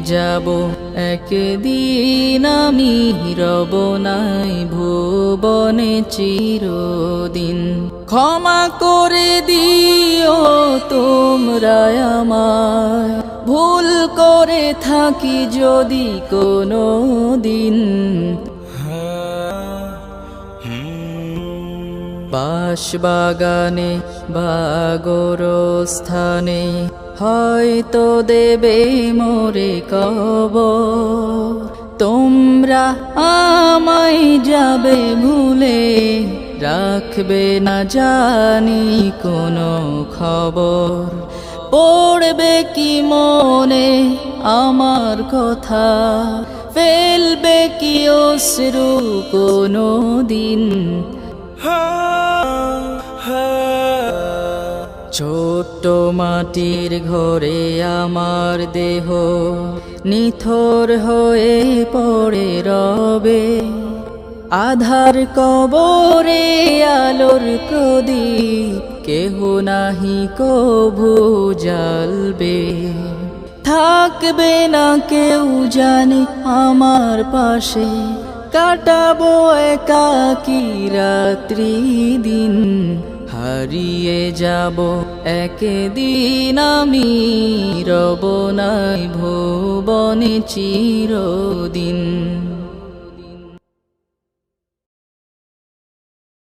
যাব একদিন আমি রব নাই ভুবনে চিরদিন। ক্ষমা করে দিও তোমরা আমায়, ভুল করে থাকি যদি কোনো দিন। বাঁশবাগানে বা গোরস্থানে হয়তো দেবে মোরে কবর, তোমরা আমায় যাবে ভুলে, রাখবে না জানি কোনো খবর। পড়বে কি মনে আমার কথা, ফেলবে কি অশ্রু কোনো দিন। ছোট্ট মাটির ঘরে আমার দেহ নিথর হয়ে পড়ে রবে, আধার কবরে আলোর প্রদীপ কেহ নাহি কভু জ্বালবে। থাকবে না কেউ জানি আমার পাশে, কাটাবো একাকী রাত্রি দিন। হারিয়ে যাব একদিন আমি রব নাই ভুবনে চিরদিন।